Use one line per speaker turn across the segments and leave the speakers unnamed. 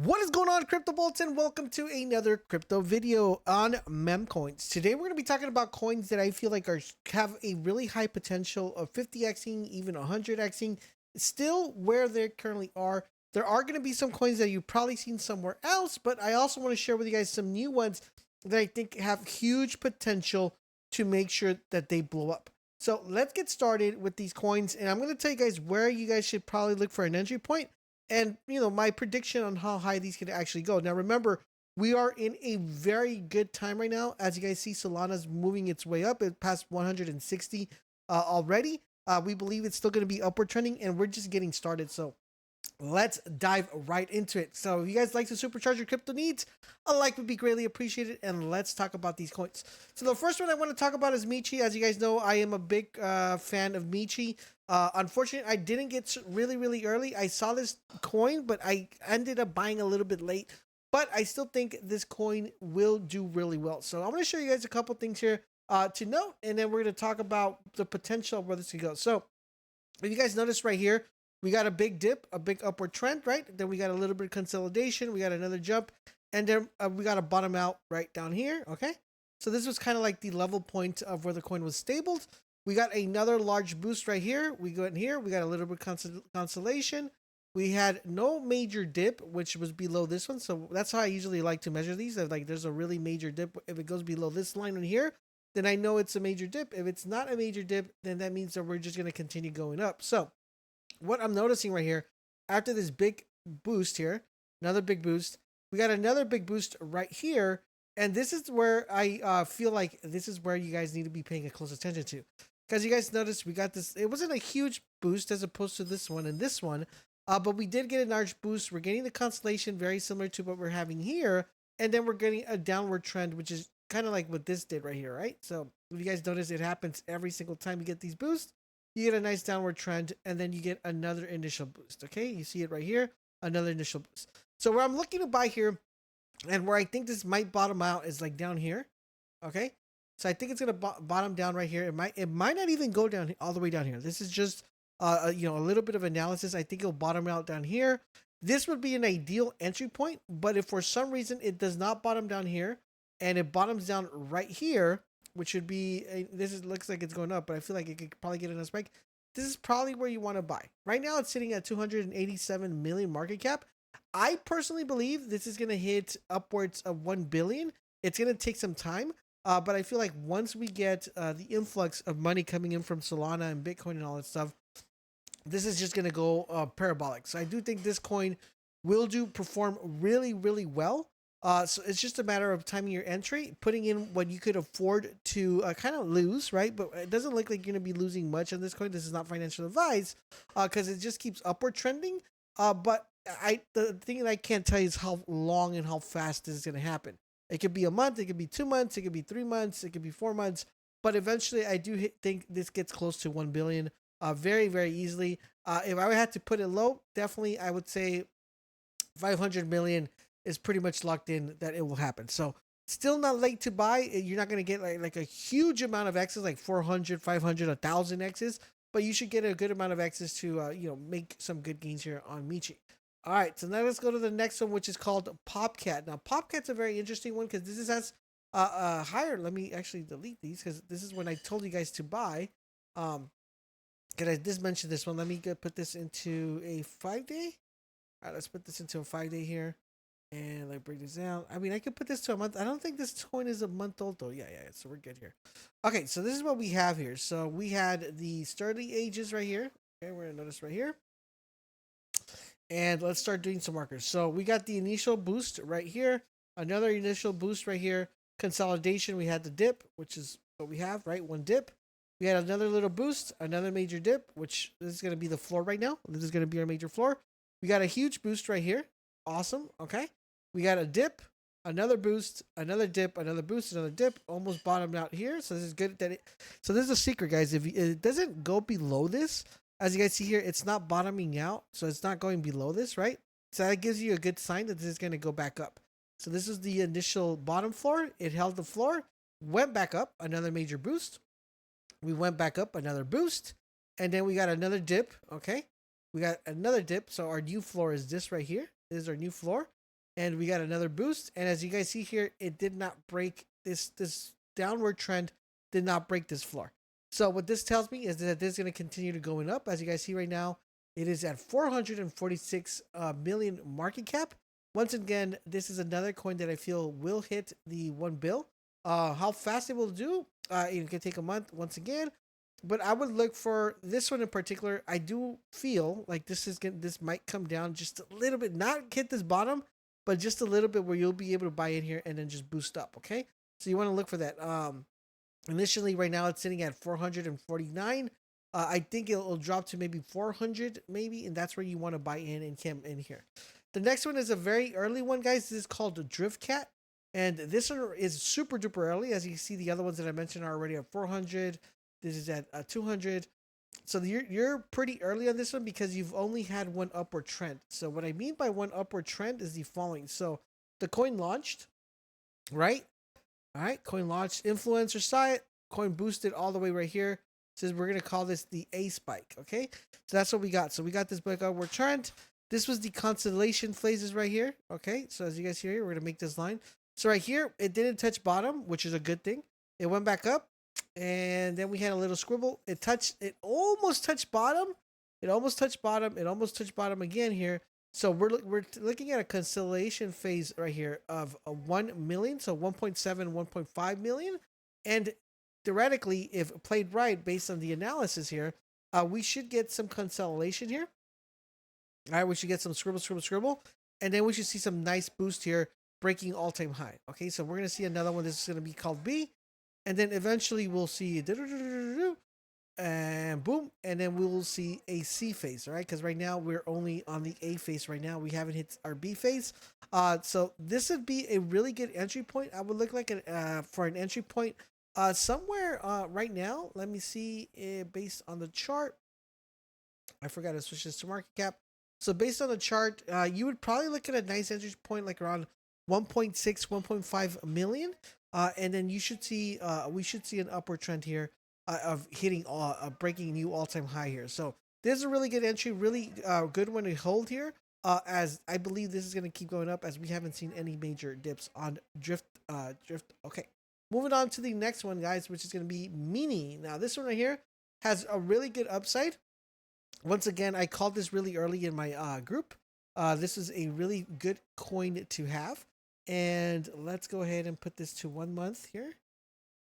What is going on, Crypto Bolts, and welcome to another crypto video on Memecoins. Today we're going to be talking about coins that I feel like have a really high potential of 50xing, even 100xing, still where they currently are. There are going to be some coins that you've probably seen somewhere else, but I also want to share with you guys some new ones that I think have huge potential to make sure that they blow up. So let's get started with these coins, and I'm going to tell you guys where you guys should probably look for an entry point and my prediction on how high these could actually go. Now remember, we are in a very good time right now. As you guys see, Solana's moving its way up. It passed 160 already. We believe it's still going to be upward trending, and we're just getting started. So let's dive right into it. So if you guys like to supercharge your crypto needs, a like would be greatly appreciated, and let's talk about these coins. So the first one I want to talk about is Michi. As you guys know, I am a big fan of Michi. Unfortunately, I didn't get really early. I saw this coin, but I ended up buying a little bit late. But I still think this coin will do really well. So I'm going to show you guys a couple things here to note, and then we're going to talk about the potential of where this could go. So if you guys notice right here, we got a big dip, a big upward trend, right? Then we got a little bit of consolidation. We got another jump, and then we got a bottom out right down here, okay? So this was kind of like the level point of where the coin was stabled. We got another large boost right here. We go in here. We got a little bit of consolation. We had no major dip, which was below this one. So that's how I usually like to measure these. Like there's a really major dip. If it goes below this line in here, then I know it's a major dip. If it's not a major dip, then that means that we're just going to continue going up. So what I'm noticing right here, after this big boost here, another big boost, we got another big boost right here. And this is where I feel like this is where you guys need to be paying a close attention to. Because you guys noticed we got this, it wasn't a huge boost as opposed to this one and this one, but we did get a large boost. We're getting the constellation very similar to what we're having here. And then we're getting a downward trend, which is kind of like what this did right here, right? So if you guys notice, it happens every single time you get these boosts. You get a nice downward trend, and then you get another initial boost, okay? You see it right here, another initial boost. So where I'm looking to buy here, and where I think this might bottom out is like down here, okay? So I think it's going to bottom down right here. It might not even go down all the way down here. This is just, a little bit of analysis. I think it'll bottom out down here. This would be an ideal entry point, but if for some reason it does not bottom down here, and it bottoms down right here, which would be, looks like it's going up, but I feel like it could probably get in a spike. This is probably where you want to buy. Right now, it's sitting at 287 million market cap. I personally believe this is going to hit upwards of 1 billion. It's going to take some time, but I feel like once we get the influx of money coming in from Solana and Bitcoin and all that stuff, this is just going to go parabolic. So I do think this coin will perform really well. So it's just a matter of timing your entry, putting in what you could afford to kind of lose, right? But it doesn't look like you're going to be losing much on this coin. This is not financial advice because it just keeps upward trending. But the thing that I can't tell you is how long and how fast this is going to happen. It could be a month, it could be 2 months, it could be 3 months, it could be 4 months. But eventually, I do think this gets close to 1 billion very easily. If I had to put it low, definitely I would say 500 million is pretty much locked in that it will happen. So still not late to buy. You're not going to get like a huge amount of X's, like 400, 500, 1,000 X's, but you should get a good amount of X's to, make some good gains here on Michi. All right, so now let's go to the next one, which is called Popcat. Now, Popcat's a very interesting one because this has higher. Let me actually delete these because this is when I told you guys to buy. Because I just mentioned this one. Let me put this into a 5-day. All right, let's put this into a 5-day here. And like break this down. I mean, I could put this to a month. I don't think this coin is a month old though. Yeah. So we're good here. Okay, so this is what we have here. So we had the sturdy ages right here. Okay, we're gonna notice right here. And let's start doing some markers. So we got the initial boost right here. Another initial boost right here. Consolidation. We had the dip, which is what we have, right? One dip. We had another little boost, another major dip, which this is gonna be the floor right now. This is gonna be our major floor. We got a huge boost right here. Awesome. Okay. We got a dip, another boost, another dip, another boost, another dip, almost bottomed out here. So this is good so this is a secret, guys. If it doesn't go below this, as you guys see here, it's not bottoming out. So it's not going below this, right? So that gives you a good sign that this is going to go back up. So this is the initial bottom floor. It held the floor, went back up, another major boost. We went back up, another boost. And then we got another dip. Okay. We got another dip. So our new floor is this right here. This is our new floor. and we got another boost. And as you guys see here, it did not break this downward trend, did not break this floor. So what this tells me is that this is going to continue to going up. As you guys see right now, it is at 446 million market cap. Once again, this is another coin that I feel will hit the 1 bill. How fast it will do, it can take a month once again. But I would look for this one in particular. I do feel like this might come down just a little bit, not hit this bottom, but just a little bit where you'll be able to buy in here and then just boost up. Okay, so you want to look for that. Initially, right now it's sitting at 449. I think it'll drop to maybe 400, maybe, and that's where you want to buy in and come in here. The next one is a very early one, guys. This is called the Driftcat, and this one is super duper early. As you see, the other ones that I mentioned are already at 400. This is at 200. So you're pretty early on this one because you've only had one upward trend. So what I mean by one upward trend is the following. So the coin launched, right? All right, coin launched, influencer saw it, coin boosted all the way right here. Says we're gonna call this the A spike. Okay, so that's what we got. So we got this big upward trend. This was the constellation phases right here. Okay, so as you guys see here, we're gonna make this line. So right here, it didn't touch bottom, which is a good thing. It went back up, and then we had a little scribble. It almost touched bottom. It almost touched bottom. It almost touched bottom again here. So we're looking at a constellation phase right here of a 1 million, so 1.7, 1.5 million. And theoretically, if played right based on the analysis here, we should get some consolidation here. All right, we should get some scribble, scribble, scribble. And then we should see some nice boost here, breaking all-time high. Okay, so we're going to see another one. This is going to be called B. And then eventually we'll see and boom, and then we will see a C phase, all right? Because right now we're only on the A phase right now. We haven't hit our B phase. So this would be a really good entry point. I would look like for an entry point somewhere right now. Let me see, based on the chart. I forgot to switch this to market cap. So based on the chart, you would probably look at a nice entry point like around 1.6, 1.5 million. And then you should see, we should see an upward trend here of hitting breaking new all-time high here. So this is a really good entry, really good one to hold here. As I believe this is going to keep going up as we haven't seen any major dips on drift. Okay, moving on to the next one, guys, which is going to be Meanie. Now this one right here has a really good upside. Once again, I called this really early in my group. This is a really good coin to have. And let's go ahead and put this to 1 month here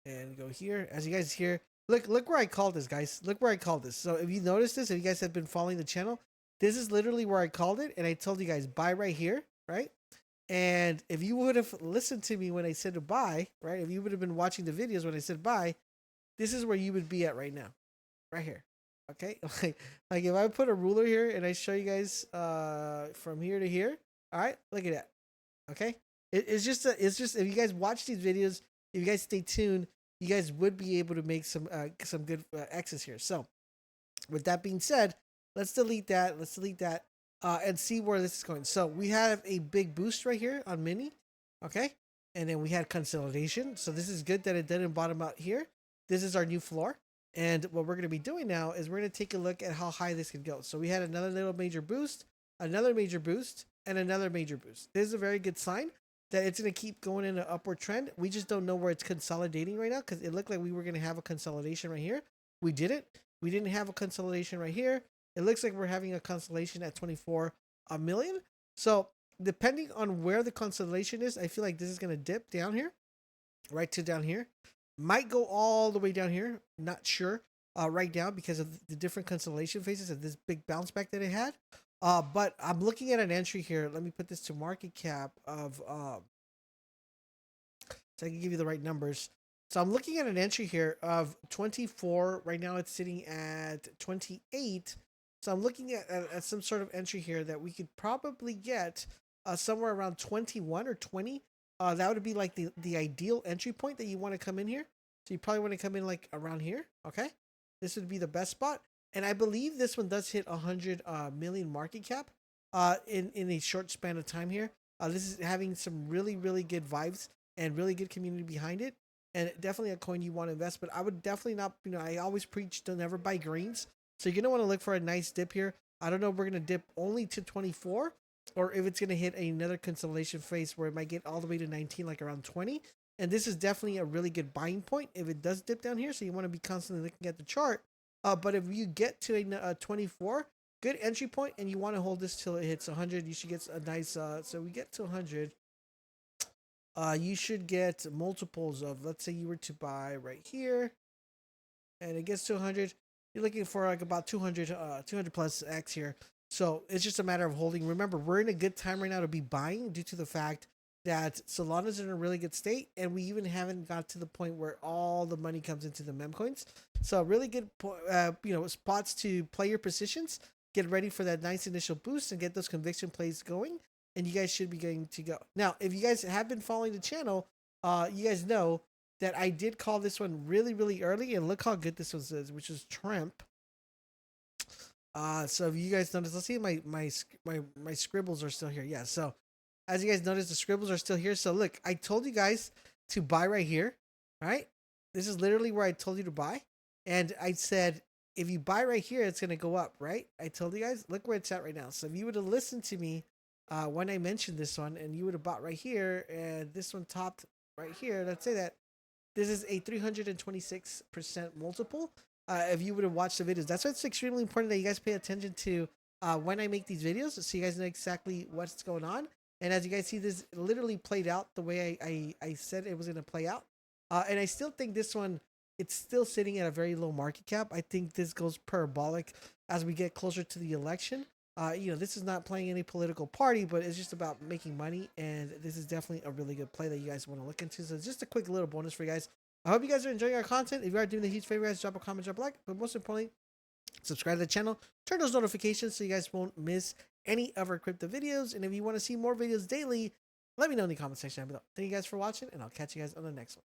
and go here. As you guys hear, look where I called this, guys. Look where I called this. So if you noticed this, if you guys have been following the channel, this is literally where I called it. And I told you guys buy right here, right? And if you would have listened to me when I said to buy, right? If you would have been watching the videos when I said buy, this is where you would be at right now, right here. Okay, like if I put a ruler here and I show you guys from here to here, all right, look at that. Okay, it's just if you guys watch these videos, if you guys stay tuned, you guys would be able to make some good X's here. So with that being said, let's delete that. And see where this is going. So we have a big boost right here on Meanie, okay, and then we had consolidation. So this is good that it didn't bottom out here. This is our new floor. And what we're going to be doing now is we're going to take a look at how high this can go. So we had another little major boost, another major boost, and another major boost. This is a very good sign that it's going to keep going in an upward trend. We just don't know where it's consolidating right now because it looked like we were going to have a consolidation right here. We didn't. We didn't have a consolidation right here. It looks like we're having a consolidation at 24 million. So depending on where the consolidation is, I feel like this is going to dip down here, right to down here. Might go all the way down here. Not sure right now because of the different constellation phases of this big bounce back that it had. But I'm looking at an entry here. Let me put this to market cap of so I can give you the right numbers. So I'm looking at an entry here of 24. Right now it's sitting at 28. So I'm looking at some sort of entry here that we could probably get somewhere around 21 or 20. That would be like the ideal entry point that you want to come in here. So you probably want to come in like around here. Okay. This would be the best spot. And I believe this one does hit 100 million market cap in a short span of time here. This is having some really, really good vibes and really good community behind it. And definitely a coin you want to invest. But I would definitely not, I always preach to never buy greens. So you're going to want to look for a nice dip here. I don't know if we're going to dip only to 24 or if it's going to hit another consolidation phase where it might get all the way to 19, like around 20. And this is definitely a really good buying point if it does dip down here. So you want to be constantly looking at the chart. But if you get to a 24, good entry point, and you want to hold this till it hits 100, you should get a nice. So we get to 100. You should get multiples of, let's say you were to buy right here, and it gets to 100. You're looking for like about 200 plus X here. So it's just a matter of holding. Remember, we're in a good time right now to be buying due to the fact that Solana's in a really good state, and we even haven't got to the point where all the money comes into the Memecoins. So really good, spots to play your positions, get ready for that nice initial boost, and get those conviction plays going. And you guys should be going to go. Now, if you guys have been following the channel, you guys know that I did call this one really, really early, and look how good this one is, which is Tremp. So if you guys notice, let's see, my scribbles are still here. Yeah. So as you guys notice, the scribbles are still here. So look, I told you guys to buy right here. Right. This is literally where I told you to buy, and I said if you buy right here, it's gonna go up. Right. I told you guys. Look where it's at right now. So if you would have listened to me when I mentioned this one, and you would have bought right here, and this one topped right here. Let's say that this is a 326% multiple. If you would have watched the videos, that's why it's extremely important that you guys pay attention to when I make these videos, so you guys know exactly what's going on. And as you guys see, this literally played out the way I said it was going to play out. And I still think this one, it's still sitting at a very low market cap. I think this goes parabolic as we get closer to the election. This is not playing any political party, but it's just about making money, and this is definitely a really good play that you guys want to look into. So it's just a quick little bonus for you guys. I hope you guys are enjoying our content. If you are doing the huge favor, guys, drop a comment, drop a like, but most importantly, subscribe to the channel, turn those notifications so you guys won't miss any of our crypto videos. And if you want to see more videos daily, let me know in the comment section down below. Thank you guys for watching, and I'll catch you guys on the next one.